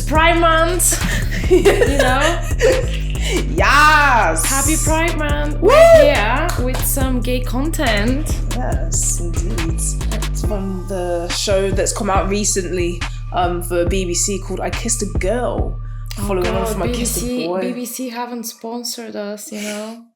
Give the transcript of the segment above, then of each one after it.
Pride Month, you know? Yes! Happy Pride Month. We're here with some gay content. Yes, indeed. It's from the show that's come out recently for BBC called I Kissed a Girl. Following on from I Kissed a Boy. BBC haven't sponsored us, you know?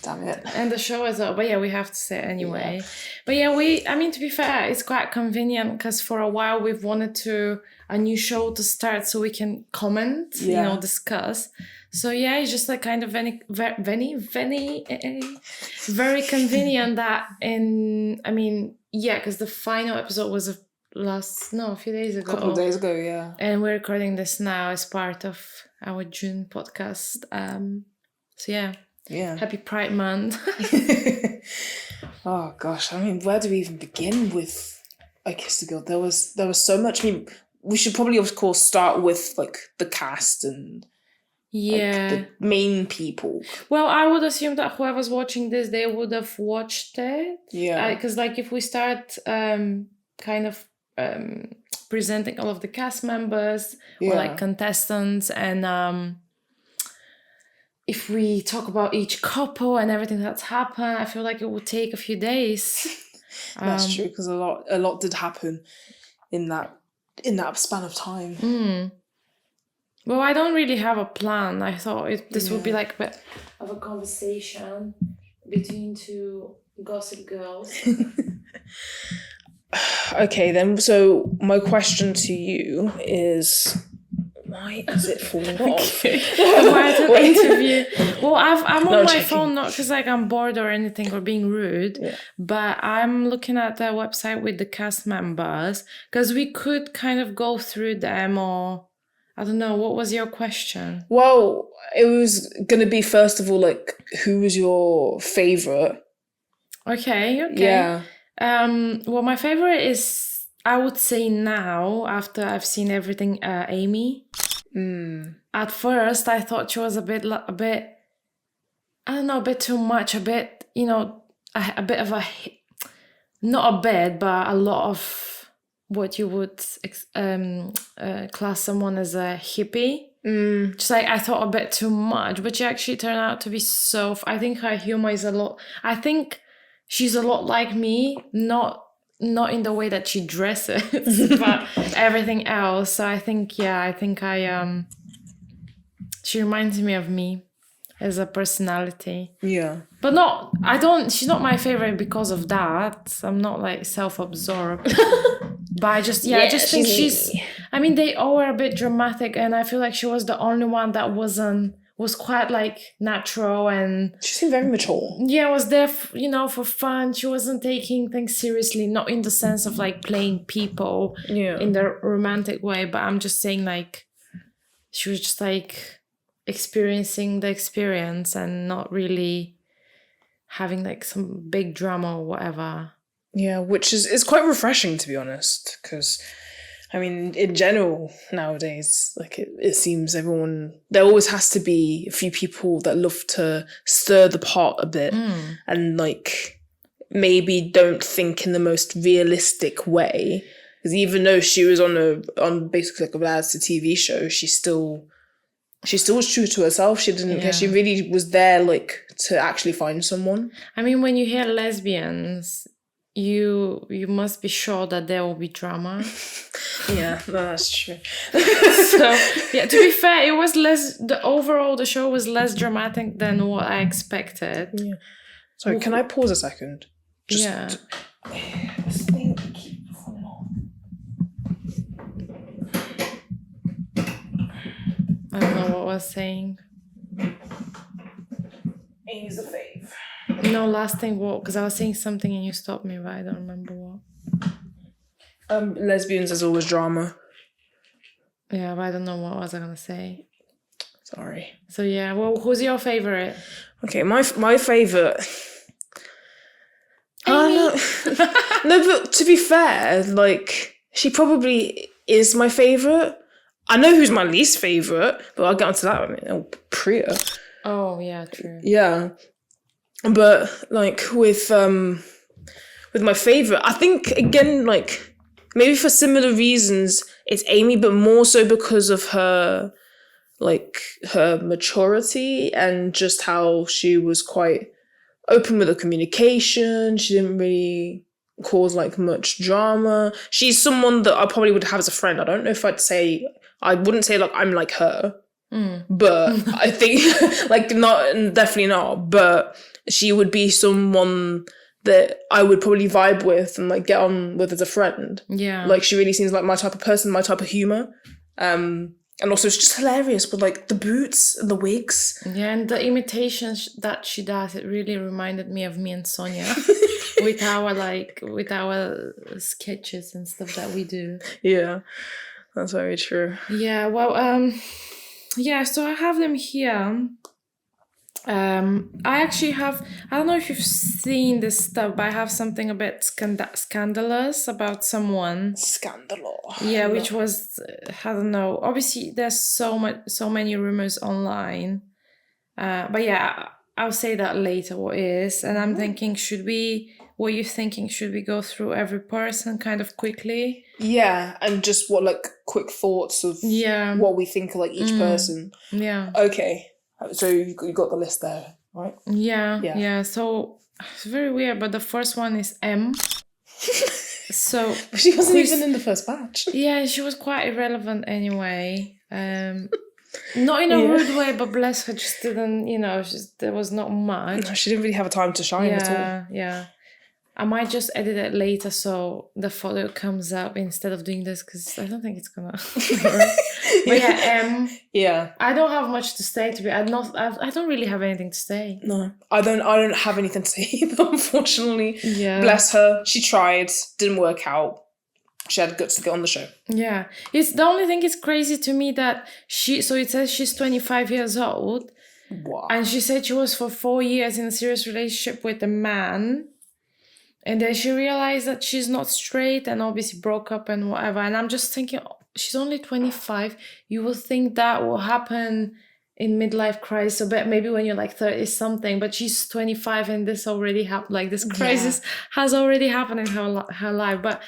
Damn it. And the show is up, but yeah, we have to say it anyway. Yeah. But yeah, to be fair, it's quite convenient because for a while we've wanted a new show to start so we can comment, discuss. So yeah, it's just like kind of very convenient that because the final episode was a few days ago. A couple of days ago, yeah. And we're recording this now as part of our June podcast. So yeah. Yeah. Happy Pride Month. Oh gosh, where do we even begin with I Kissed a Girl? There was so much. We should probably of course start with like the cast and the main people. Well, I would assume that whoever's watching this, they would have watched it. Yeah. Because if we start presenting all of the cast members or like contestants and if we talk about each couple and everything that's happened, I feel like it would take a few days. That's true, because a lot did happen in that span of time. Mm. Well, I don't really have a plan. I thought this would be like a bit of a conversation between two gossip girls. Okay, then. So my question to you is, why is it falling off? Why an interview? Well, I'm on my phone, not because I'm bored or anything or being rude, but I'm looking at the website with the cast members because we could kind of go through them, or I don't know. What was your question? Well, it was gonna be first of all like, who was your favorite? Okay. Yeah. Well, my favorite is, I would say now, after I've seen everything, Amy. Mm. At first, I thought she was a bit, I don't know, a bit too much, a bit of not a bit, but a lot of what you would class someone as a hippie. Mm. Just like, I thought a bit too much, but she actually turned out to be I think her humor is I think she's a lot like me, not in the way that she dresses, but everything else. So I think she reminds me of me as a personality. Yeah. But she's not my favorite because of that. I'm not like self-absorbed. But I just think they all were a bit dramatic, and I feel like she was the only one that was quite like natural, and she seemed very mature. Yeah, was there for fun. She wasn't taking things seriously, not in the sense of like playing people in the romantic way, but I'm just saying like she was just like experiencing the experience and not really having like some big drama or whatever. Yeah, which is quite refreshing, to be honest, because in general, nowadays, like it seems there always has to be a few people that love to stir the pot a bit and like maybe don't think in the most realistic way. Because even though she was on basically like a reality TV show, she still was true to herself. She didn't care. She really was there like to actually find someone. When you hear lesbians, you must be sure that there will be drama. Yeah, no, that's true. So yeah, to be fair, it was the show was less dramatic than what I expected. Yeah. Sorry, can I pause a second? This thing keeps falling off. I don't know what I was saying. Amy's a fave. No, last thing what? Because I was saying something and you stopped me, but I don't remember what. Lesbians is always drama. Yeah, but I don't know what was I gonna say. Sorry. So yeah, well, who's your favorite? Okay, my favorite. No, but to be fair, like she probably is my favorite. I know who's my least favorite, but I'll get onto that. Priya. Oh yeah, true. Yeah. But like with my favorite, I think again like maybe for similar reasons, it's Amy, but more so because of her, like, her maturity and just how she was quite open with her communication. She didn't really cause, like, much drama. She's someone that I probably would have as a friend. I don't know if I wouldn't say, like, I'm like her. But I think, like, definitely not. But she would be someone that I would probably vibe with and, like, get on with as a friend. Yeah. Like, she really seems like my type of person, my type of humour. And also it's just hilarious with, like, the boots and the wigs. Yeah, and the imitations that she does, it really reminded me of me and Sonia with our sketches and stuff that we do. Yeah, that's very true. Yeah, well, yeah, so I have them here. I actually have, I don't know if you've seen this stuff, but I have something a bit scandalous about someone. Scandalous. Yeah, which was, I don't know, obviously there's so many rumors online. But yeah, I'll say that later what is. And I'm thinking, what are you thinking? Should we go through every person kind of quickly? Yeah, and just what, like, quick thoughts of what we think of, like, each person. Yeah. Okay. So you got the list there, right? Yeah. So it's very weird, but the first one is M. So she wasn't even in the first batch. Yeah, she was quite irrelevant anyway. Not in a rude way, but bless her, just didn't, there was not much. No, she didn't really have a time to shine at all. Yeah. I might just edit it later so the photo comes up instead of doing this, because I don't think it's gonna work. But yeah, yeah, I don't have much to say to be. I don't really have anything to say. No, I don't have anything to say either, unfortunately. Yeah, bless her. She tried, didn't work out. She had guts to get on the show. Yeah, it's the only thing. It's crazy to me that so it says she's 25 years old. Wow. And she said she was for 4 years in a serious relationship with a man. And then she realized that she's not straight and obviously broke up and whatever. And I'm just thinking, she's only 25. You will think that will happen in midlife crisis, but maybe when you're like 30 something. But she's 25 and this already happened. Like this crisis has already happened in her life. But,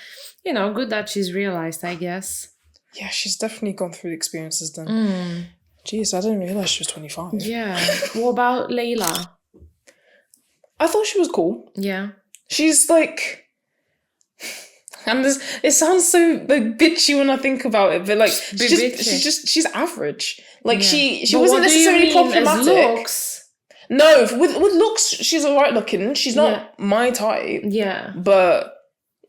good that she's realized, I guess. Yeah, she's definitely gone through the experiences then. Jeez, I didn't realize she was 25. Yeah. What about Layla? I thought she was cool. Yeah. She's like, and it sounds so like bitchy when I think about it, but like she's average. Like she wasn't necessarily problematic. Looks? No, with looks, she's alright looking. She's not my type. Yeah, but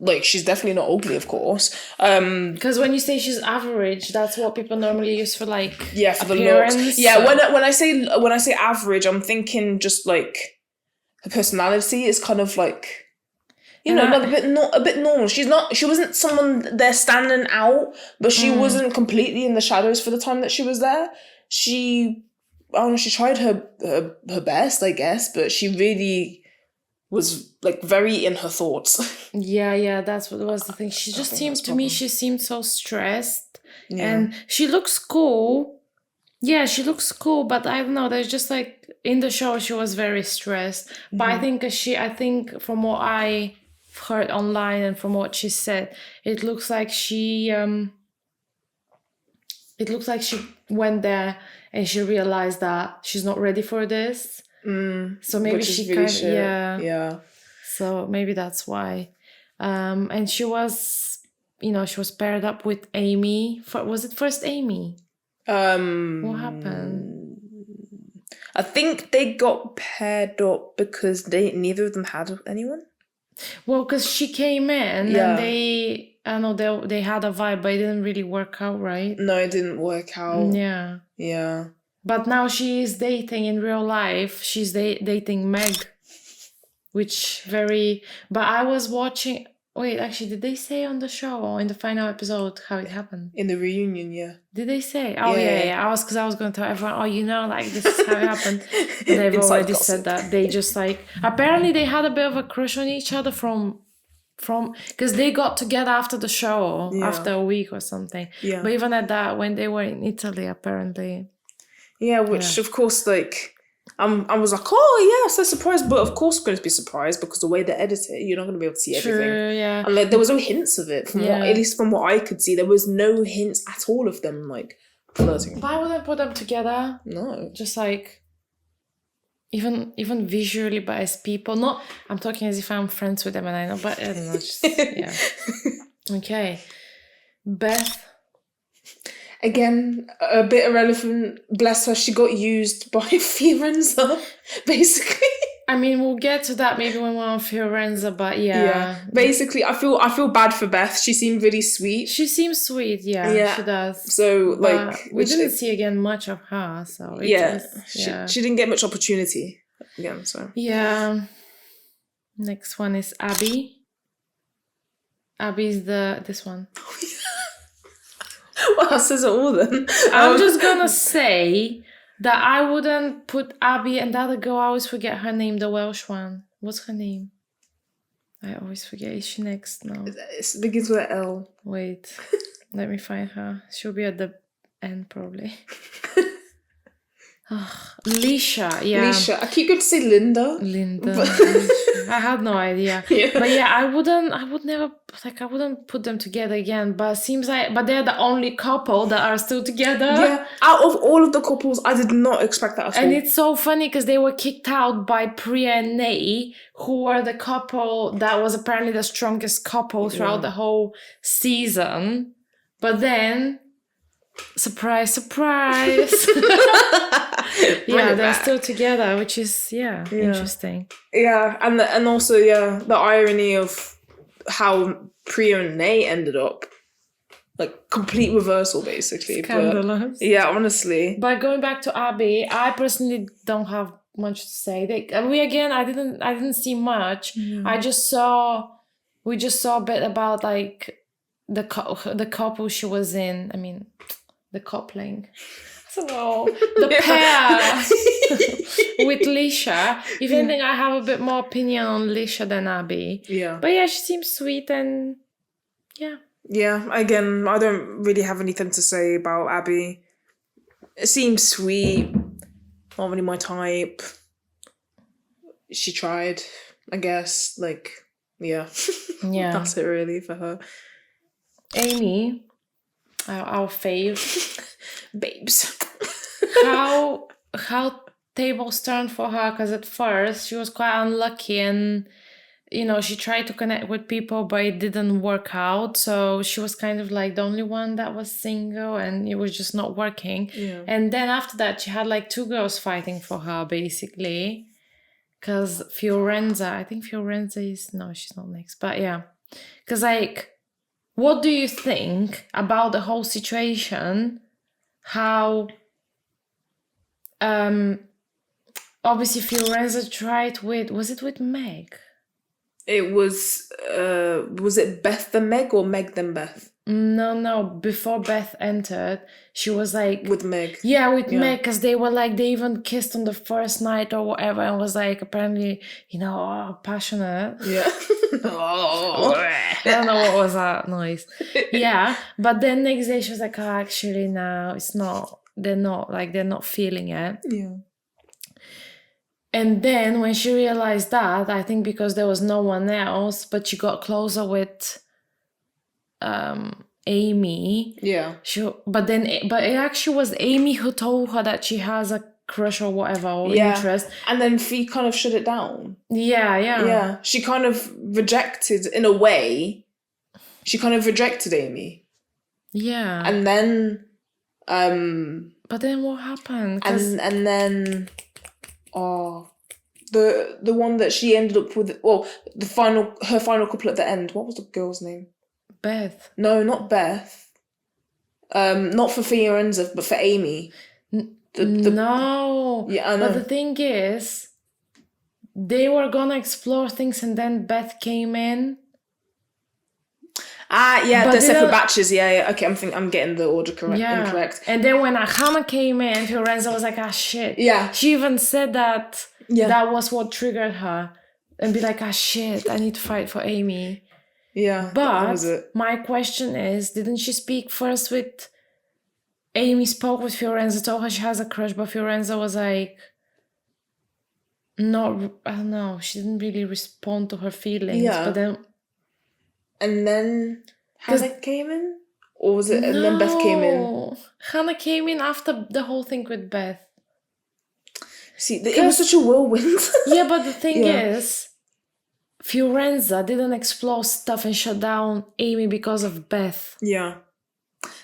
like she's definitely not ugly, of course. Because when you say she's average, that's what people normally use for like for the looks. Yeah, when I say average, I'm thinking just like her personality is kind of like. Like a bit normal. She wasn't someone there standing out, but she wasn't completely in the shadows for the time that she was there. She tried her best, I guess, but she really was like very in her thoughts. Yeah, that's what was the thing. She just seemed to me, she seemed so stressed. Yeah. And she looks cool. Yeah, she looks cool, but I don't know, there's just like in the show she was very stressed. But I think from what I heard online and from what she said, it looks like she went there and she realized that she's not ready for this. So maybe she really yeah. So maybe that's why. And she was, she was paired up with Amy. Was it first Amy? What happened? I think they got paired up because neither of them had anyone. Well, because she came in and they had a vibe, but it didn't really work out, right? No, it didn't work out. Yeah. Yeah. But now she is dating in real life. She's dating Meg, but I was watching. Wait, actually, did they say on the show or in the final episode how it happened? In the reunion, yeah. Did they say? Oh, yeah. I was going to tell everyone, like, this is how it happened. But they've already said that. They just, like, apparently they had a bit of a crush on each other from because they got together after the show, after a week or something. Yeah. But even at that, when they were in Italy, apparently. Yeah, which, of course, like... I was like, oh yeah, so surprised, but of course we're going to be surprised because the way they edit it, you're not going to be able to see everything. Yeah. And like there was no hints of it at least from what I could see. There was no hints at all of them like flirting. But I wouldn't put them together. No, just like even visually, but as people. Not I'm talking as if I'm friends with them and I know, but I don't know. Just, yeah. Okay, Beth. Again, a bit irrelevant. Bless her, she got used by Fiorenza, basically. I mean, we'll get to that maybe when we're on Fiorenza, but yeah. Basically, I feel bad for Beth. She seemed really sweet. She seems sweet, yeah. She does. So, but like... we didn't see again much of her, so... She didn't get much opportunity again, so... Yeah. Next one is Abby. Abby's this one. Well, says it all then. I'm just gonna say that I wouldn't put Abby and the other girl. I always forget her name, the Welsh one. What's her name? I always forget. Is she next? No. It begins with an L. Wait. Let me find her. She'll be at the end probably. Lisha, yeah. Lisha. I keep going to say Linda. I had no idea. Yeah. But yeah, I wouldn't put them together again. But it seems like, but they're the only couple that are still together. Yeah. Out of all of the couples, I did not expect that at all. And it's so funny because they were kicked out by Priya and Nay, who were the couple that was apparently the strongest couple throughout the whole season. But then, surprise, surprise. They're still together, which is interesting. Yeah, and also the irony of how Priya and Nay ended up, like complete reversal basically. Scandalous. But, honestly. But going back to Abby, I personally don't have much to say. I didn't see much. We just saw a bit about like the couple she was in. I mean, the coupling. I don't know. The pair with Lisha. If anything, I have a bit more opinion on Lisha than Abby. Yeah. But yeah, she seems sweet and yeah. Yeah, again, I don't really have anything to say about Abby. It seems sweet. Not really my type. She tried, I guess. Like, yeah. Yeah. That's it really for her. Amy, our fave. Babes. How tables turned for her, because at first she was quite unlucky and she tried to connect with people but it didn't work out, so she was kind of like the only one that was single and it was just not working. And then after that she had like two girls fighting for her basically, because Fiorenza is she's not next, but yeah, because like, what do you think about the whole situation? How obviously Fiorenza tried was it with Meg? It was it Beth then Meg or Meg then Beth? No, before Beth entered, she was like with Meg. Yeah, with Meg, because they were like, they even kissed on the first night or whatever, and was like apparently passionate. Yeah. I don't know what was that noise. Yeah, but then next day she was like, actually no, it's not. They're not feeling it. Yeah. And then when she realized that, I think because there was no one else, but she got closer with Amy. Yeah. But it actually was Amy who told her that she has a crush or whatever, or interest. And then Fee kind of shut it down. Yeah. Yeah. She kind of rejected, in a way, Amy. Yeah. And then... but then what happened? And then... the one that she ended up with, her final couple at the end. What was the girl's name? Beth. No, not Beth. Not for Fiorenza, but for Amy. No. Yeah, I know. But the thing is, they were gonna explore things, and then Beth came in. The separate batches. Yeah. Okay, I'm getting the order incorrect. And then when Hannah came in, Fiorenza was like, shit. Yeah. She even said that that was what triggered her. And be like, shit, I need to fight for Amy. Yeah. But my question is, didn't she speak first with... Amy spoke with Fiorenza, told her she has a crush, but Fiorenza was like, not, I don't know, she didn't really respond to her feelings. Yeah. But then... And then Hannah came in? Or was it, and then Beth came in? Hannah came in after the whole thing with Beth. See, it was such a whirlwind. Yeah, but the thing is, Fiorenza didn't explore stuff and shut down Amy because of Beth. Yeah.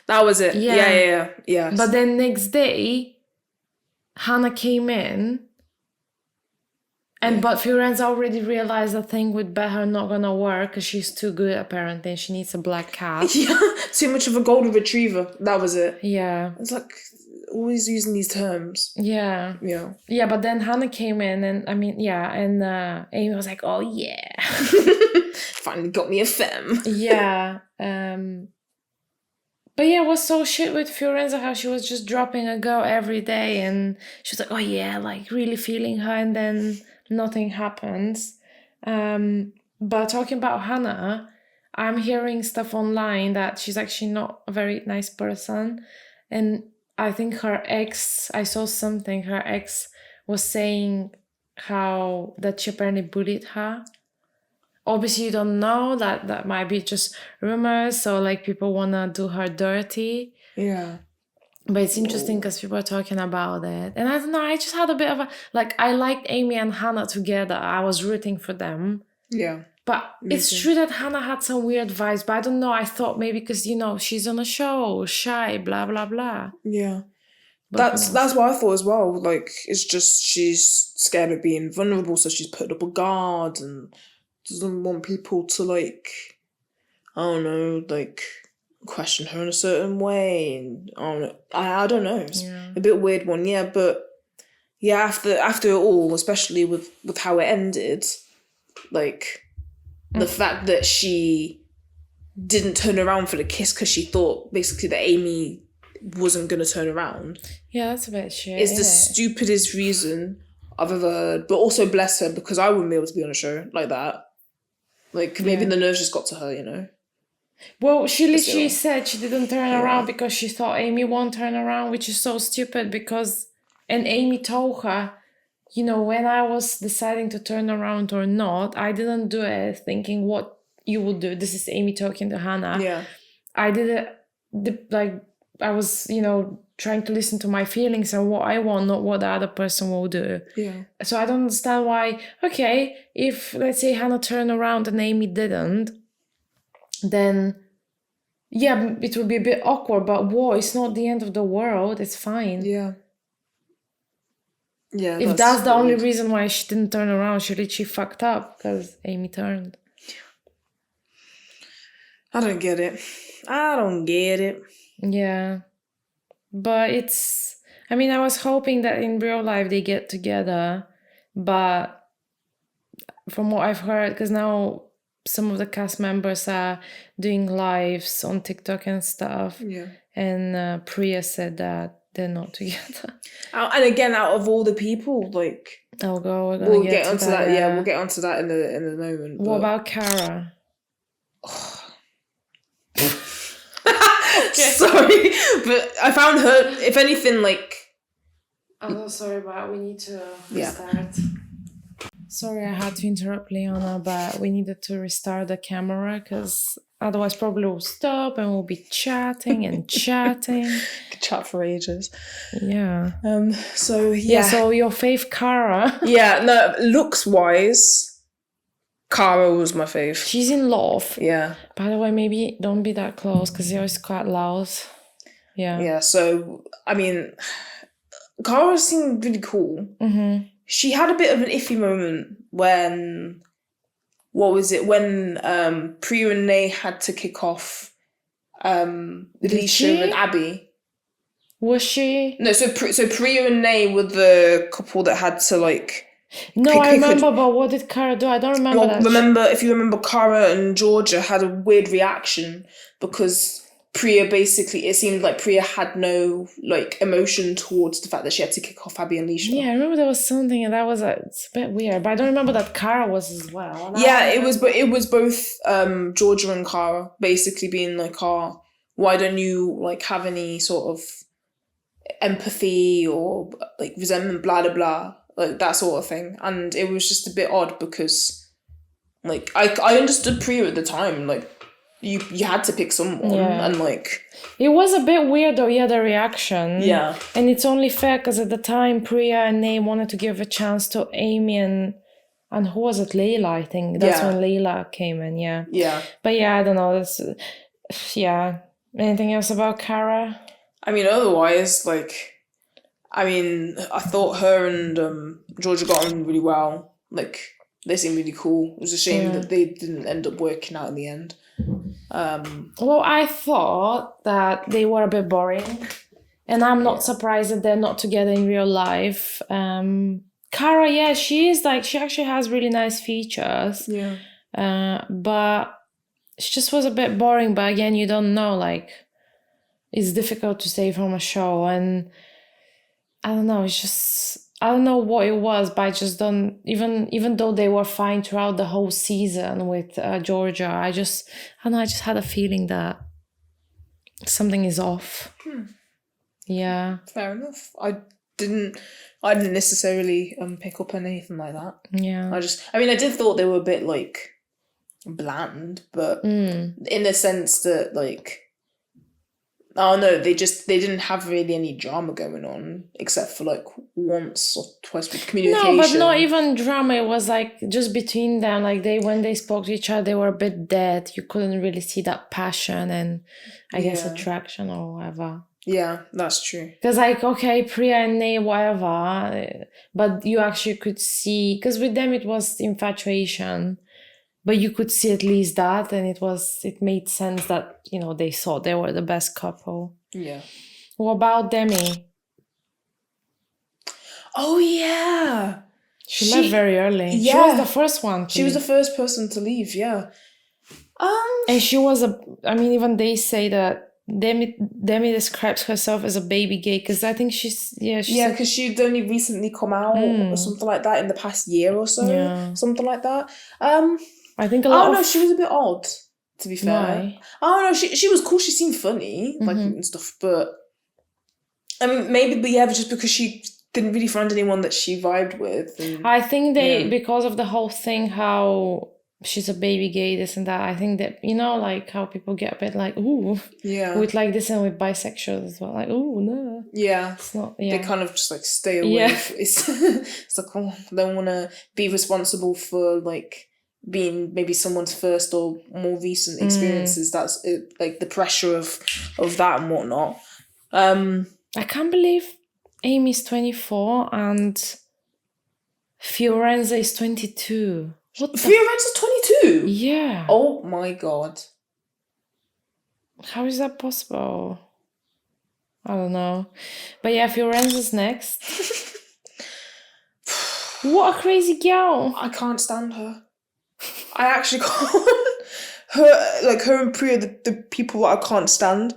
That was it. Yeah. But then next day, Hannah came in, but Fiorenza already realized the thing with Beth are not gonna work because she's too good apparently. She needs a black cat. Yeah, too much of a golden retriever. That was it. Yeah. It's like always using these terms. Yeah. Yeah. Yeah, but then Hannah came in and Amy was like, oh yeah. Finally got me a femme. Yeah. But yeah, it was so shit with Fiorenza how she was just dropping a girl every day and she was like, oh yeah, like really feeling her, and then nothing happens. But talking about Hannah, I'm hearing stuff online that she's actually not a very nice person. And I think her ex was saying that she apparently bullied her. Obviously, you don't know, that might be just rumors, so like people want to do her dirty. Yeah. But it's interesting because people are talking about it. And I don't know, I just had a bit of I liked Amy and Hannah together. I was rooting for them. Yeah. But it's true that Hannah had some weird vibes. But I don't know, I thought maybe because, she's on a show, shy, blah, blah, blah. Yeah. But that's what I thought as well. Like, it's just she's scared of being vulnerable, so she's put up a guard and doesn't want people to, I don't know, question her in a certain way. And I don't know. It's a bit weird one, yeah. But yeah, after it all, especially with how it ended, the fact that she didn't turn around for the kiss because she thought basically that Amy wasn't going to turn around. Yeah, that's a bit shit. It's the stupidest reason I've ever heard. But also bless her, because I wouldn't be able to be on a show like that. Maybe the nerves just got to her, Well, she literally said she didn't turn around because she thought Amy won't turn around, which is so stupid and Amy told her, when I was deciding to turn around or not, I didn't do it thinking what you would do. This is Amy talking to Hannah. Yeah. I did it, I was, trying to listen to my feelings and what I want, not what the other person will do. Yeah. So I don't understand why, okay, if, let's say, Hannah turned around and Amy didn't, then, yeah, it would be a bit awkward, but it's not the end of the world. It's fine. Yeah. Yeah. If that's the only reason why she didn't turn around, she literally fucked up because Amy turned. I don't get it. Yeah. But I was hoping that in real life they get together, but from what I've heard, because now some of the cast members are doing lives on TikTok and stuff. Yeah. And Priya said that they're not together. And again, out of all the people, we'll get onto that. Yeah, we'll get onto that in a moment. What about Cara? Okay. Sorry, but I found her, if anything, I'm so sorry, but we need to restart. Sorry, I had to interrupt Leona, but we needed to restart the camera because otherwise probably we'll stop and we'll be chatting and chatting. Could chat for ages. Yeah. So your fave Cara. Yeah, no, looks wise, Cara was my fave. She's in love. Yeah. By the way, maybe don't be that close because yours is quite loud. Yeah. Yeah, so, Cara seemed really cool. Mm-hmm. She had a bit of an iffy moment when Priya and Nay had to kick off Alicia and Abby. Was she? No, so Priya and Nay were the couple that had to I remember, but what did Cara do? I don't remember that. If you remember, Cara and Georgia had a weird reaction because Priya basically, it seemed like Priya had no emotion towards the fact that she had to kick off Abby and Alicia. Yeah, I remember there was something and that was it's a bit weird, but I don't remember that Cara was as well. Yeah, it was both Georgia and Cara basically being why don't you have any sort of empathy or resentment, blah blah blah. like that sort of thing. And it was just a bit odd because, like, I understood Priya at the time, like, you had to pick someone, and like... It was a bit weird though, the reaction. Yeah. And it's only fair because at the time Priya and Nate wanted to give a chance to Amy and who was it? Layla, I think. That's when Layla came in, Yeah. But I don't know. Anything else about Cara? I mean, otherwise, like, I thought her and Georgia got on really well. Like, they seemed really cool. It was a shame that they didn't end up working out in the end. Well, I thought that they were a bit boring. And I'm not surprised that they're not together in real life. Cara, she is like, she actually has really nice features. Yeah. But she just was a bit boring. But again, you don't know, like, it's difficult to say from a show. And I don't know, it's just, I don't know what it was, but I just don't, even though they were fine throughout the whole season with Georgia, I just had a feeling that something is off. Yeah. Fair enough. I didn't necessarily pick up on anything like that. Yeah. I did thought they were a bit, like, bland, but in the sense that, like, oh no, they didn't have really any drama going on except for like once or twice with communication. No, but not even drama. It was like just between them. Like when they spoke to each other, they were a bit dead. You couldn't really see that passion and I guess attraction or whatever. Yeah, that's true. Because like, okay, Priya and Nate, whatever, but you actually could see, because with them it was infatuation. But you could see at least that, and it made sense that, they thought they were the best couple. Yeah. What about Demi? Oh, yeah. She left very early. Yeah. She was the first one to She was the first person to leave, yeah. And she was even they say that Demi describes herself as a baby gay, because I think she's because she'd only recently come out or something like that in the past year or so. Yeah. Something like that. I think a lot she was a bit odd, to be fair. Why? Oh, no, she was cool. She seemed funny, like, and stuff. But, maybe, just because she didn't really find anyone that she vibed with. And, I think because of the whole thing, how she's a baby gay, this and that, I think that, like, how people get a bit like, ooh. Yeah. With, like, this and with bisexuals as well. Like, ooh, no. Yeah. It's not, They kind of just, like, stay away. Yeah. It's like, oh, I don't want to be responsible for, like, being maybe someone's first or more recent experiences. That's like the pressure of that and whatnot. I can't believe Amy's 24 and Fiorenza is 22. Fiorenza's 22? Yeah. Oh my god. How is that possible? I don't know. But yeah, Fiorenza's next. What a crazy girl. I can't stand her. I actually can't. Her and Priya, the people that I can't stand.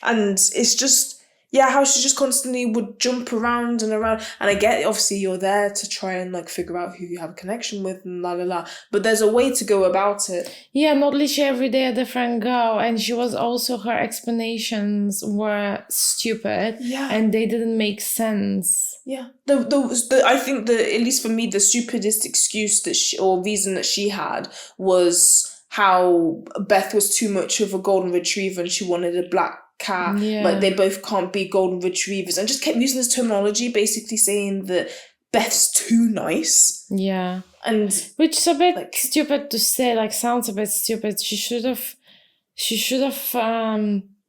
And it's just, how she just constantly would jump around and around. And I get, obviously, you're there to try and, like, figure out who you have a connection with and la la la. But there's a way to go about it. Yeah, not literally every day a different girl. And she was also, her explanations were stupid. Yeah. And they didn't make sense. Yeah. I think that, at least for me, the stupidest excuse or reason that she had was how Beth was too much of a golden retriever and she wanted a black cat. Yeah. Like, they both can't be golden retrievers, and just kept using this terminology, basically saying that Beth's too nice. Yeah. And which is a bit stupid to say, like, sounds a bit stupid. She should have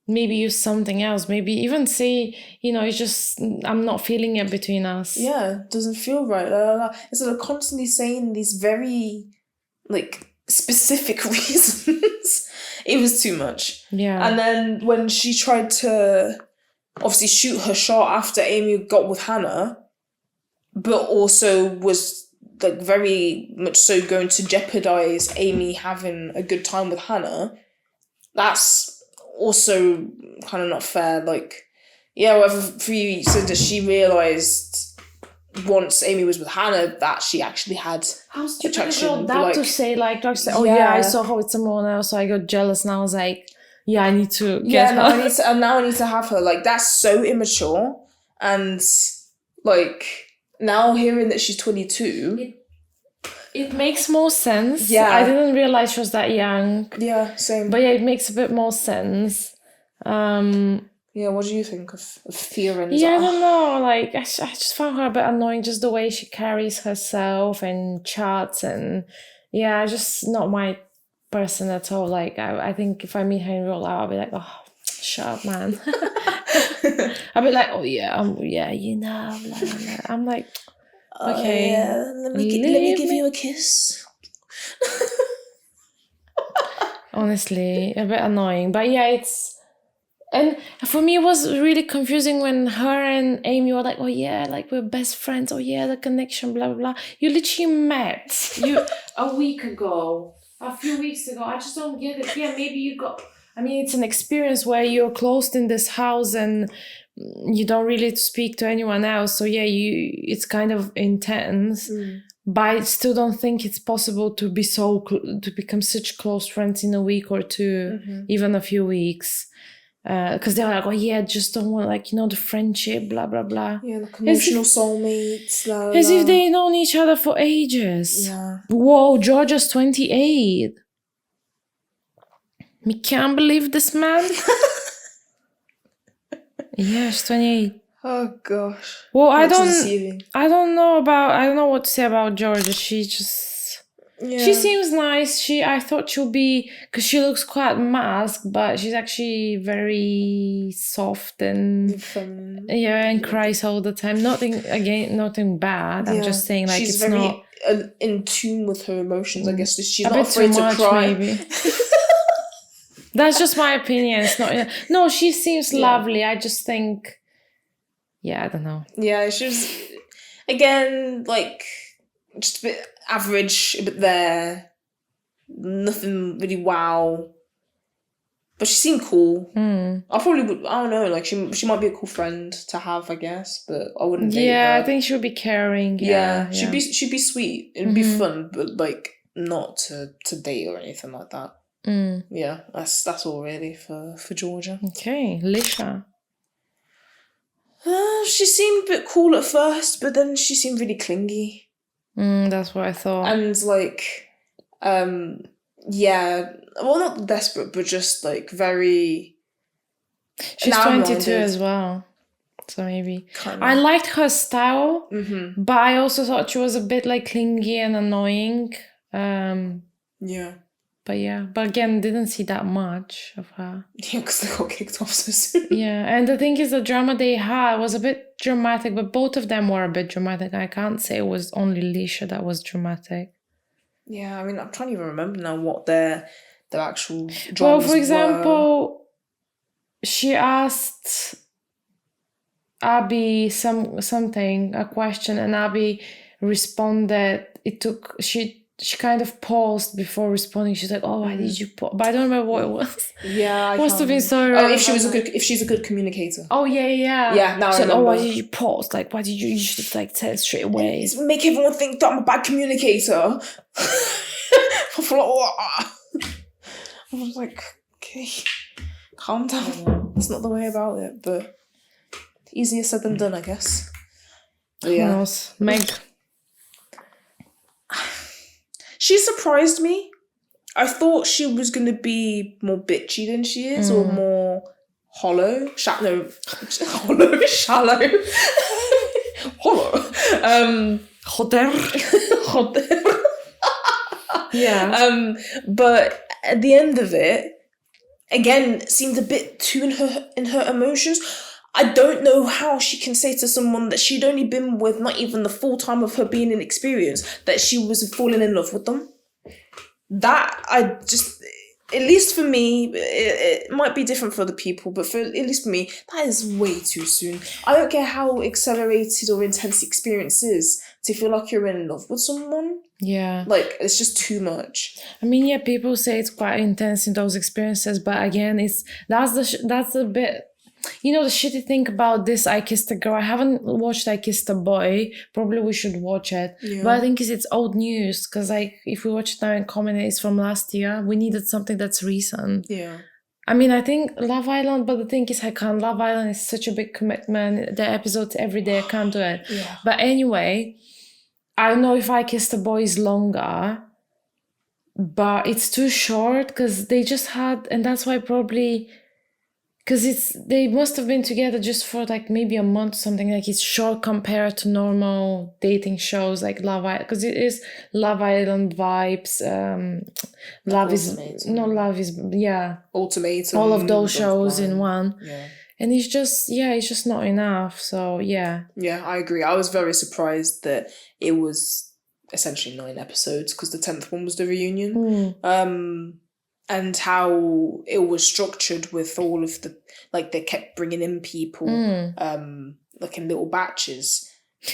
maybe use something else. Maybe even say, it's just, I'm not feeling it between us. Yeah, doesn't feel right. Instead of constantly saying these very, like, specific reasons, it was too much. Yeah. And then when she tried to obviously shoot her shot after Amy got with Hannah, but also was, like, very much so going to jeopardize Amy having a good time with Hannah, that's also kind of not fair. Like, whatever Free said that she realised once Amy was with Hannah that she actually had attraction. To say, I saw her with someone else, so I got jealous, and I was like, I need to get her. Now I need to have her. Like, that's so immature, and, like, now hearing that she's 22... It makes more sense. Yeah. I didn't realize she was that young. Yeah, same. But yeah, it makes a bit more sense. Yeah, what do you think of Victorin? Yeah, I don't know. Like, I just found her a bit annoying, just the way she carries herself and chats, and yeah, just not my person at all. Like, I think if I meet her in real life, I'll be like, oh, shut up, man. I'll be like, oh yeah, you know, blah, blah, blah. I'm like, okay, let me give you a kiss. Honestly, a bit annoying, but yeah, and for me, it was really confusing when her and Amy were like, oh yeah, like we're best friends. Oh yeah, the connection, blah, blah, blah. You literally met a week ago, a few weeks ago. I just don't get it. Yeah, maybe it's an experience where you're closed in this house and you don't really speak to anyone else. So yeah, it's kind of intense. But I still don't think it's possible to be to become such close friends in a week or two, even a few weeks. Because they're like, oh yeah, just don't want, like, the friendship, blah blah blah. Yeah, like emotional soulmates. Blah, as blah. if they've known each other for ages. Yeah. Whoa, Georgia's 28. Me can't believe this man. Yeah, she's 28. Oh gosh. Well, I don't know what to say about Georgia. She seems nice. I thought she'll be, because she looks quite masked, but she's actually very soft and and cries all the time. Nothing bad. I'm just saying, like, she's it's very not in tune with her emotions. I guess she's not afraid to cry. Maybe. That's just my opinion. It's not. No, she seems lovely. I just think. Yeah, I don't know. Yeah, she was, again, like, just a bit average, a bit there. Nothing really wow. But she seemed cool. I probably would, I don't know, like, she might be a cool friend to have, I guess, but I wouldn't date her. Yeah, I think she would be caring. Yeah. She'd be sweet. It'd be fun, but, like, not to date or anything like that. Yeah, that's all really for Georgia. Okay, Lisha. She seemed a bit cool at first, but then she seemed really clingy. That's what I thought. And like, yeah, well, not desperate, but just like very. She's 22 as well, so maybe. I liked her style, but I also thought she was a bit like clingy and annoying. Yeah. But again, didn't see that much of her. Yeah, because they got kicked off so soon. Yeah, and the thing is, the drama they had was a bit dramatic, but both of them were a bit dramatic. I can't say it was only Lisha that was dramatic. Yeah, I mean, I'm trying to even remember now what their actual dramas Well, for example, she asked Abby a question, and Abby responded. She kind of paused before responding. She's like, "Oh, why did you pause?" But I don't remember what it was. Yeah, it must have been so. Oh, if she's a good communicator. Oh yeah. Yeah, now I remember. Oh, why did you pause? Like, why did you should have like said straight away? It's make everyone think that I'm a bad communicator. I was like, okay, calm down. That's not the way about it, but easier said than done, I guess. But yeah. Who knows? Meg. She surprised me. I thought she was going to be more bitchy than she is, or more shallow. Hollow. Hotter. Yeah. But at the end of it, again, seemed a bit too in her emotions. I don't know how she can say to someone that she'd only been with not even the full time of her being in experience that she was falling in love with them. That, at least for me, it might be different for other people, but at least for me, that is way too soon. I don't care how accelerated or intense the experience is to feel like you're in love with someone. Yeah. Like, it's just too much. I mean, yeah, people say it's quite intense in those experiences, but again, that's a bit... You know, the shitty thing about this I Kissed a Girl, I haven't watched I Kissed a Boy. Probably we should watch it. Yeah. But I think it's old news, because like if we watch it now in comedy, it's from last year. We needed something that's recent. Yeah. I mean, I think Love Island, but the thing is, I can't. Love Island is such a big commitment. The episodes every day, I can't do it. Yeah. But anyway, I don't know if I Kissed a Boy is longer, but it's too short because they just had, and that's why probably, because they must have been together just for like maybe a month or something. Like it's short compared to normal dating shows like Love Island, because it is Love Island vibes. Love is Ultimatum. all of those shows in one. Yeah. And it's just not enough. So yeah. Yeah, I agree. I was very surprised that it was essentially 9 episodes because the 10th one was the reunion. And how it was structured with all of the, like, they kept bringing in people, like in little batches.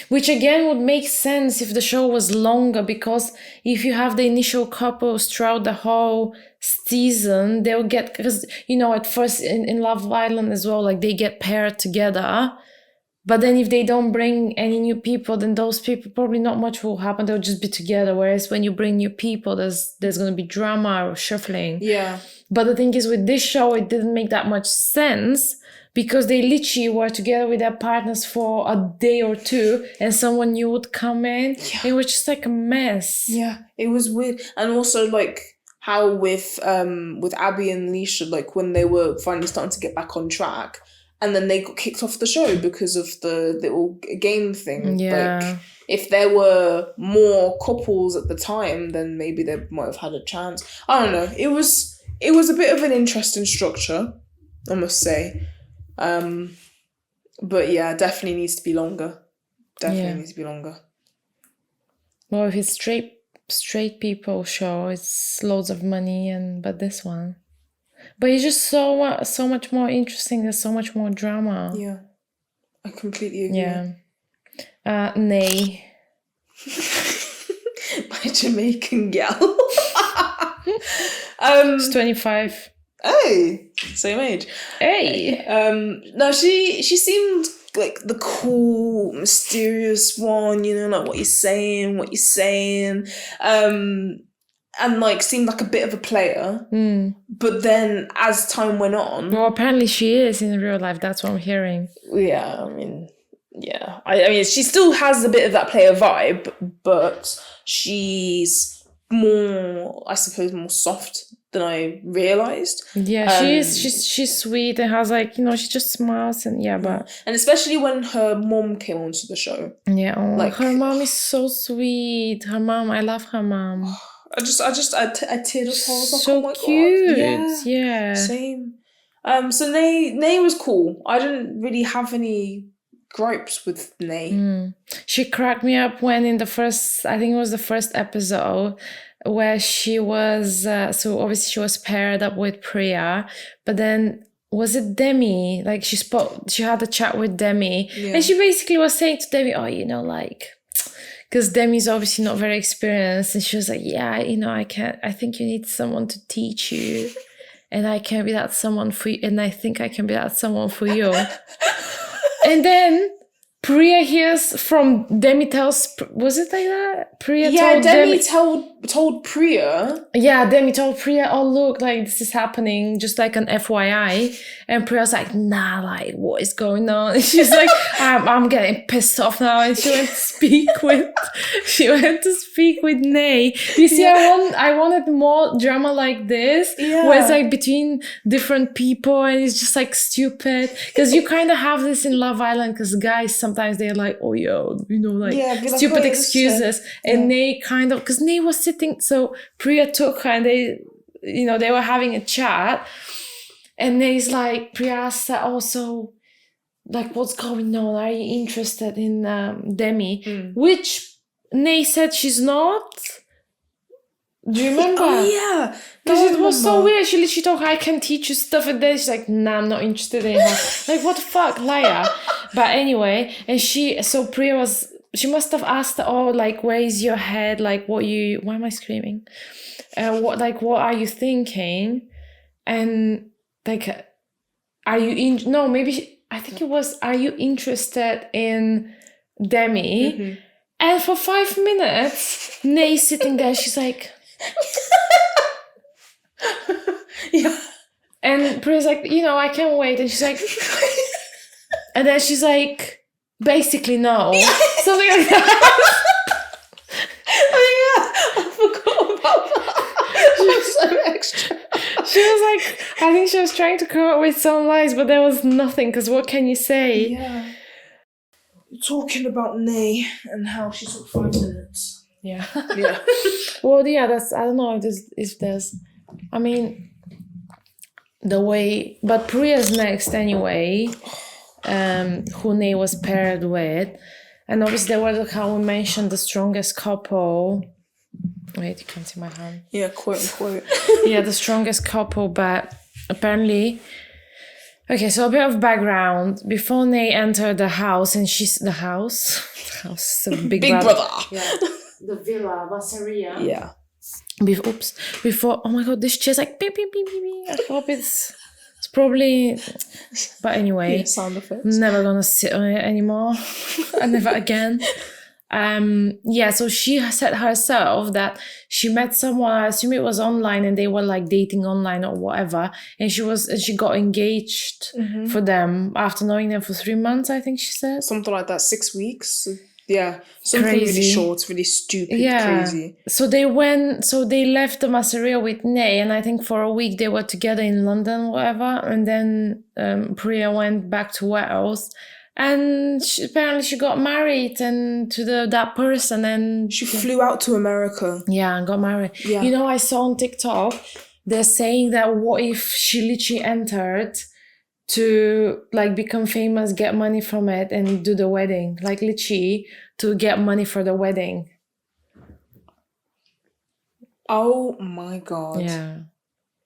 Which again would make sense if the show was longer, because if you have the initial couples throughout the whole season, they'll get, because, you know, at first in Love Island as well, like they get paired together. But then if they don't bring any new people, then those people, probably not much will happen. They'll just be together. Whereas when you bring new people, there's going to be drama or shuffling. Yeah. But the thing is, with this show, it didn't make that much sense because they literally were together with their partners for a day or two and someone new would come in. Yeah. It was just like a mess. Yeah, it was weird. And also like how with Abby and Leisha, like when they were finally starting to get back on track, and then they got kicked off the show because of the little game thing. Yeah. Like, if there were more couples at the time, then maybe they might have had a chance. I don't know. It was a bit of an interesting structure, I must say. But yeah, definitely needs to be longer. Needs to be longer. Well, if it's straight people show, it's loads of money, but this one. But it's just so much more interesting. There's so much more drama. Yeah, I completely agree. Yeah. Nay. By Jamaican gal. She's 25. Hey, same age. Hey. No, she seemed like the cool, mysterious one. You know, like what you're saying. And like seemed like a bit of a player. But then as time went on, well, apparently she is in real life. That's what I'm hearing. Yeah, I mean, yeah. I mean, she still has a bit of that player vibe, but she's more, I suppose, more soft than I realised. Yeah, she's sweet and has like, you know, she just smiles and but... And especially when her mom came onto the show. Yeah, like her mom is so sweet. Her mom, I love her mom. I teared up. I was like, so oh my cute. God. Yeah. Same. So Nay was cool. I didn't really have any gripes with Nay. She cracked me up when in the first, I think it was the first episode, where she was, so obviously she was paired up with Priya, but then was it Demi? Like she had a chat with Demi, and she basically was saying to Demi, oh, you know, like, because Demi's obviously not very experienced, and she was like, yeah, you know, I think you need someone to teach you, and I can be that someone for you, and I think I can be that someone for you. And then Priya hears from Demi tells, was it like that? Priya told Demi told Priya. Yeah, Demi told Priya, oh look, like this is happening, just like an FYI. And Priya's like, nah, like what is going on? And she's like, I'm getting pissed off now. And she went to speak with Nay. You see, I wanted more drama like this, where it's like between different people and it's just like stupid. Because you kind of have this in Love Island, because guys sometimes they're like, oh yo, you know, like stupid excuses. And Nay kind of, because Nay was sitting, so Priya took her and they were having a chat. And Nay's like, Priya asked her also, like, what's going on? Are you interested in Demi? Which Nay said she's not. Do you remember? Oh, yeah. Because it was so weird. She literally told her, I can teach you stuff. And then she's like, nah, I'm not interested in her. Like, what the fuck? Liar. But anyway, and so Priya she must have asked her, oh, like, where is your head? Like, why am I screaming? What are you thinking? And like, are you I think it was, are you interested in Demi? Mm-hmm. And for 5 minutes, Nay's sitting there, she's like... Yeah. And Priya's like, I can't wait. And she's like, and then she's like, basically no. Something like that. Oh yeah, I forgot about that. She was so extra. She was like, I think she was trying to come up with some lies, but there was nothing, because what can you say? Yeah. Talking about Nay and how she took 5 minutes. Yeah. Yeah. Well, yeah, I don't know if there's, I mean, the way, but Priya's next anyway, who Nay was paired with. And obviously there were, how we mentioned, the strongest couple. Wait, you can't see my hand. Yeah, quote unquote. Yeah, the strongest couple, but apparently... Okay, so a bit of background. Before Nay entered the house, and she's... The house? The house, the Big Brother. Yeah. The villa, Vasseria. Yeah. Before... Oh my god, this chair's like... Beep, beep, beep, beep, beep. I hope it's probably... But anyway... Yeah, sound effects. Never gonna sit on it anymore. And never again. So she said herself that she met someone, I assume it was online, and they were like dating online or whatever, and she got engaged for them after knowing them for 3 months, I think she said. Something like that, 6 weeks. Yeah. Something crazy. Really short, really stupid, crazy. So they left the Masseria with Nay, and I think for a week they were together in London, whatever, and then Priya went back to Wales. And apparently she got married and to that person, and she flew out to America. Yeah, and got married. Yeah. I saw on TikTok they're saying that what if she literally entered to like become famous, get money from it, and do the wedding, like literally to get money for the wedding. Oh my god. Yeah.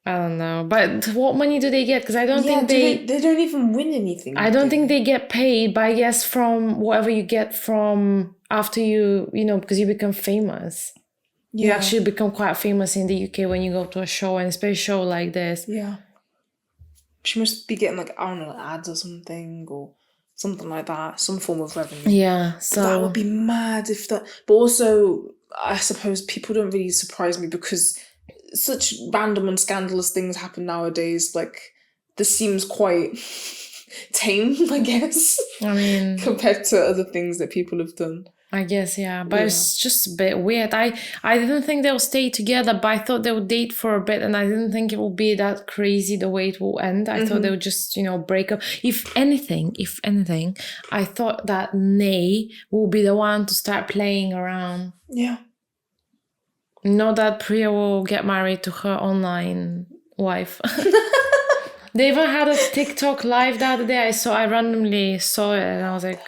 I don't know, but what money do they get? Because I don't think they don't even win anything. I don't think they get paid, but I guess from whatever you get from after you because you become famous. Yeah. You actually become quite famous in the UK when you go to a show, and especially a show like this. Yeah. She must be getting like, I don't know, ads or something like that, some form of revenue. Yeah, so that would be mad if that. But also, I suppose people don't really surprise me because such random and scandalous things happen nowadays. Like, this seems quite tame, I guess. I mean, compared to other things that people have done. I guess, yeah. But it's just a bit weird. I didn't think they'll stay together, but I thought they would date for a bit, and I didn't think it would be that crazy the way it will end. I thought they would just, break up. If anything, I thought that Nay will be the one to start playing around. Yeah. Not that Priya will get married to her online wife. They even had a TikTok live the other day. I randomly saw it, and I was like,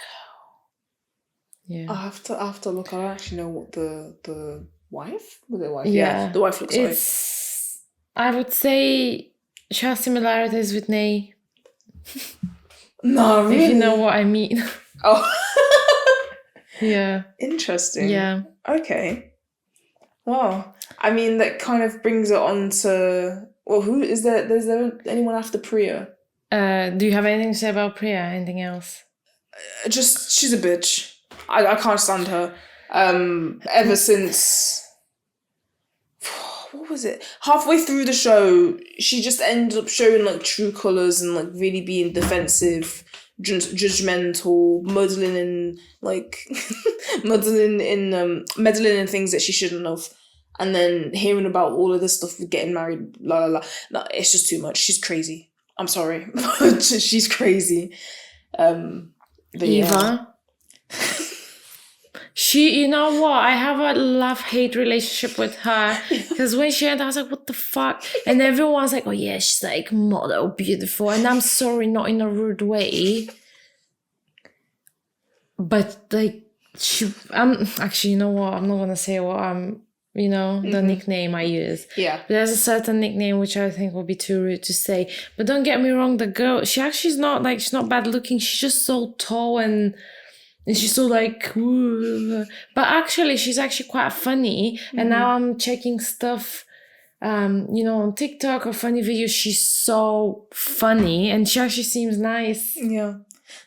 yeah. I have to look. I don't actually know what the wife? Was it wife? Yeah. The wife looks like. I would say she has similarities with Nay. No, really? If you know what I mean. Oh. Yeah. Interesting. Yeah. Okay. Wow. I mean, that kind of brings it on to... Well, who is there? Is there anyone after Priya? Do you have anything to say about Priya? Anything else? Just, she's a bitch. I can't stand her. Ever since... What was it? Halfway through the show, she just ended up showing like true colours and like really being defensive, judgmental, meddling in things that she shouldn't have. And then hearing about all of this stuff with getting married, la la la. No, it's just too much. She's crazy. I'm sorry. She's crazy. Eva. Yeah. She, you know what? I have a love-hate relationship with her. Because when she entered, I was like, what the fuck? And everyone's like, oh yeah, she's like model, beautiful. And I'm sorry, not in a rude way. But like, actually, you know what? I'm not going to say what the nickname I use. Yeah. But there's a certain nickname which I think would be too rude to say. But don't get me wrong, the girl, she's not bad looking. She's just so tall and she's so like, ooh. But actually, she's actually quite funny. And now I'm checking stuff, on TikTok or funny videos. She's so funny and she actually seems nice. Yeah.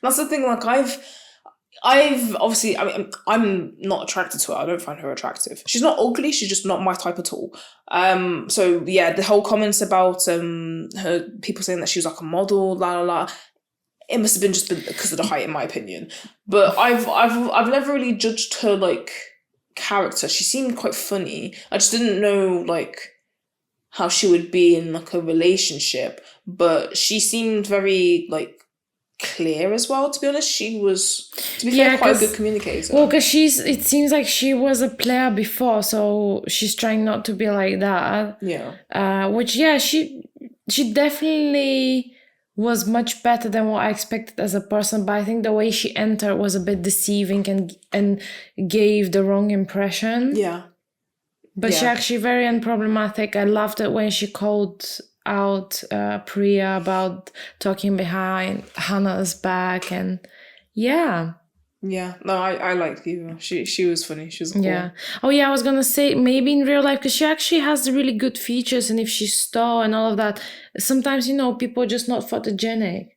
That's the thing, like I'm not attracted to her. I don't find her attractive. She's not ugly. She's just not my type at all. So yeah, the whole comments about her, people saying that she was like a model, la la la. It must have been just because of the height, in my opinion. But I've never really judged her like character. She seemed quite funny. I just didn't know like how she would be in like a relationship. But she seemed very like clear as well, to be honest. She was, to be fair, quite a good communicator. Well, because it seems like she was a player before, so she's trying not to be like that. Yeah. Which, yeah, she definitely was much better than what I expected as a person, but I think the way she entered was a bit deceiving and gave the wrong impression. Yeah. But she's actually very unproblematic. I loved it when she called out Priya about talking behind Hannah's back, and no, I liked Eva. She was funny. She was cool. I was gonna say maybe in real life, because she actually has really good features, and if she's tall and all of that, sometimes people are just not photogenic.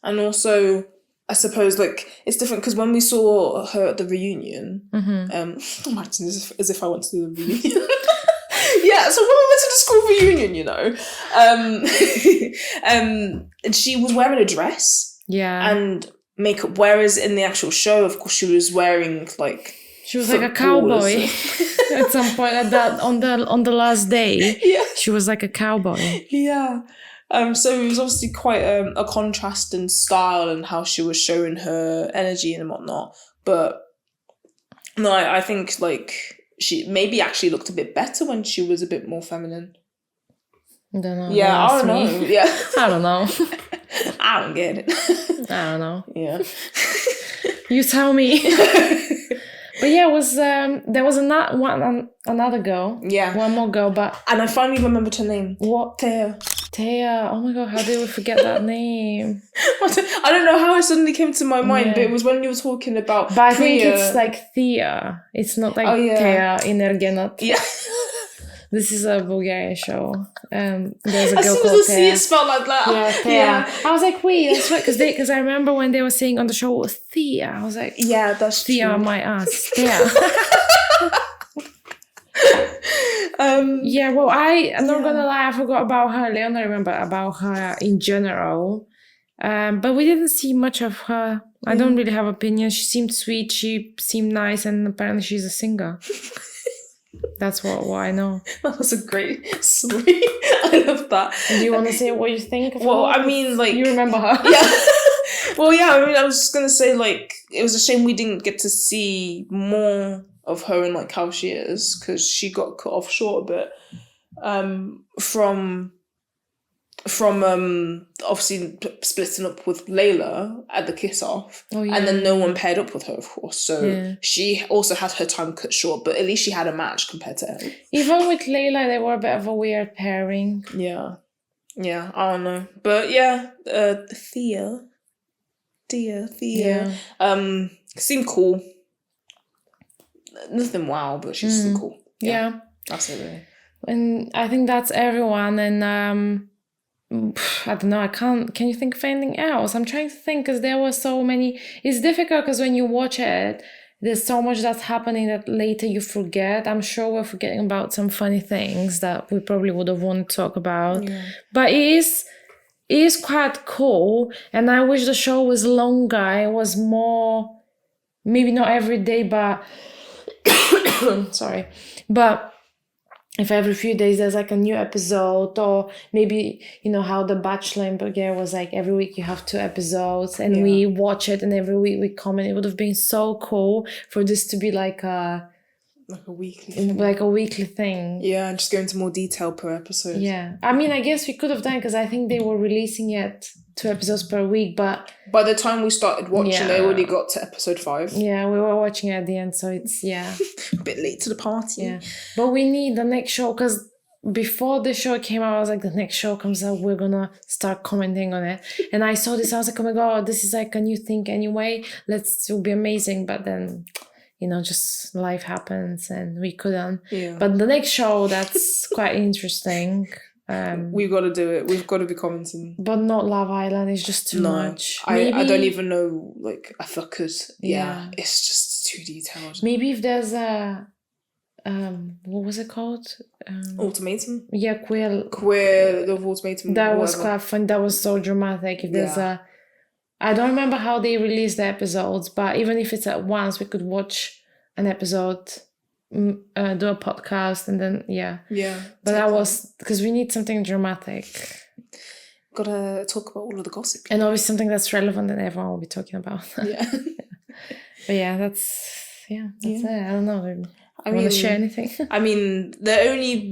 And also I suppose like it's different because when we saw her at the reunion, imagine as if I went to the reunion. Yeah, so when we went to the school reunion, and she was wearing a dress, and makeup. Whereas in the actual show, of course, she was wearing like she was like a cowboy at some point. On the last day, she was like a cowboy. Yeah. So it was obviously quite a contrast in style and how she was showing her energy and whatnot. But no, I think like she maybe actually looked a bit better when she was a bit more feminine. I don't know. Yeah, I don't know. Yeah. I don't know. I don't get it. I don't know. Yeah. You tell me. But yeah, it was there was another girl. Yeah. One more girl, and I finally remembered her name. What? Thea. Oh my god, how did we forget that name? I don't know how it suddenly came to my mind, but it was when you were talking about But I think it's like Thea. It's not like Thea Energenat. Yeah. This is a Bulgarian show. There's a girl called Thea. As soon as I see it spelled like that. Yeah, Thea. Yeah. I was like, wait, that's right. Because I remember when they were saying on the show, Thea. I was like, yeah, that's Thea, true. my ass. Thea. Yeah, well, I'm not gonna lie, I forgot about her. Leona remember about her in general. But we didn't see much of her. I don't really have opinions. She seemed sweet, she seemed nice, and apparently she's a singer. That's what I know. That was a great story. I love that. Do you want to say what you think of her? I mean, like... You remember her? Yeah. Well, yeah, I mean, I was just going to say, like, it was a shame we didn't get to see more of her and, like, how she is, because she got cut off short a bit from obviously splitting up with Layla at the kiss-off. Oh, yeah. And then no one paired up with her, of course. So she also had her time cut short, but at least she had a match compared to Elle. Even with Layla, they were a bit of a weird pairing. Yeah. Yeah, I don't know. But yeah, Thea. Yeah. Seemed cool. Nothing wow, but she's still cool. Yeah. That's it, really. And I think that's everyone. And I don't know, can you think of anything else? I'm trying to think, because there were so many. It's difficult because when you watch it, there's so much that's happening that later you forget. I'm sure we're forgetting about some funny things that we probably would have wanted to talk about. Yeah. But it is quite cool, and I wish the show was longer. It was more, maybe not every day, but sorry, but if every few days there's like a new episode, or maybe, how The Bachelor in Bulgaria was like every week you have 2 episodes and we watch it and every week we comment. It would have been so cool for this to be like a weekly thing. Yeah, just go into more detail per episode. Yeah. I mean, I guess we could have done, because I think they were releasing it 2 episodes per week, but by the time we started watching, they already got to episode 5. Yeah, we were watching it at the end, so it's, a bit late to the party. Yeah. But we need the next show, because before the show came out, I was like, the next show comes out, we're gonna start commenting on it. And I saw this, I was like, oh my god, this is like a new thing anyway. It'll be amazing. But then, just life happens and we couldn't. Yeah. But the next show, that's quite interesting. We've got to do it. We've got to be commenting. But not Love Island. It's just too much. I don't even know, like, if I could. Yeah. It's just too detailed. Maybe if there's a... what was it called? Ultimatum? Yeah, Queer Love Ultimatum. That was quite fun. That was so dramatic. If there's a... I don't remember how they released the episodes, but even if it's at once, we could watch an episode, do a podcast, and then, yeah. But that was... Because we need something dramatic. Gotta talk about all of the gossip. And always something that's relevant and everyone will be talking about. Yeah. But yeah, that's it. I don't know. I want to share anything? I mean, the only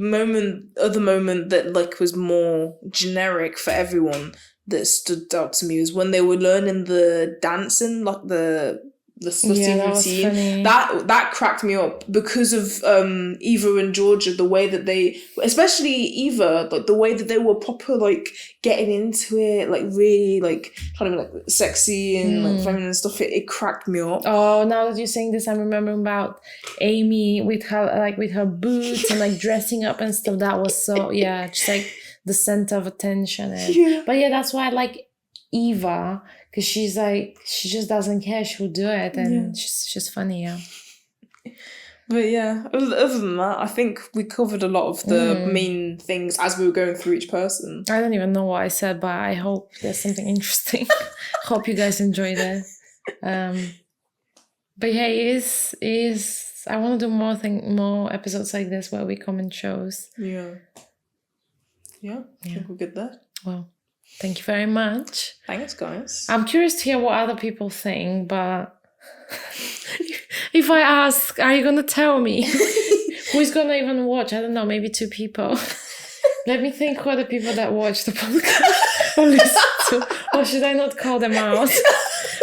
other moment that, like, was more generic for everyone that stood out to me was when they were learning the dancing, like the slutty routine. That cracked me up because of Eva and Georgia, the way that they, especially Eva, like the way that they were proper, like, getting into it, like really, like, trying to be, like, sexy and like feminine and stuff. It cracked me up. Oh, now that you're saying this, I'm remembering about Amy with her boots and like dressing up and stuff. That was so just like the center of attention. But yeah, that's why I like Eva, because she's like, she just doesn't care, she'll do it, and she's funny. But yeah, other than that, I think we covered a lot of the main things as we were going through each person. I don't even know what I said, but I hope there's something interesting. Hope you guys enjoyed it. But yeah, it is I want to do more episodes like this where we comment shows. I think we're good there. Well, thank you very much. Thanks, guys. I'm curious to hear what other people think, but if I ask, are you going to tell me? Who's going to even watch? I don't know, maybe 2 people. Let me think who are the people that watch the podcast or listen to. Or should I not call them out?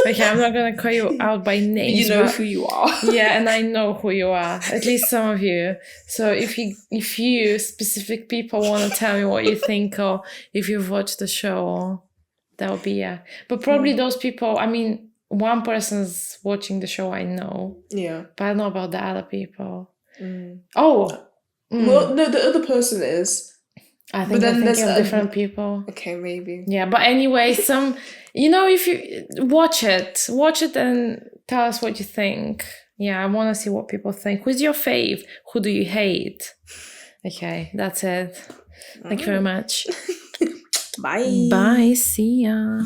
Okay, I'm not going to call you out by names. You know who you are. Yeah, and I know who you are. At least some of you. So if you specific people want to tell me what you think, or if you've watched the show, that would be But probably those people, I mean, one person's watching the show, I know. Yeah. But I don't know about the other people. Well, no, the other person is. I think they're thinking of different people. Okay, maybe. Yeah, but anyway, if you watch it and tell us what you think. Yeah, I want to see what people think. Who's your fave? Who do you hate? Okay, that's it. Thank you very much. Bye. Bye. See ya.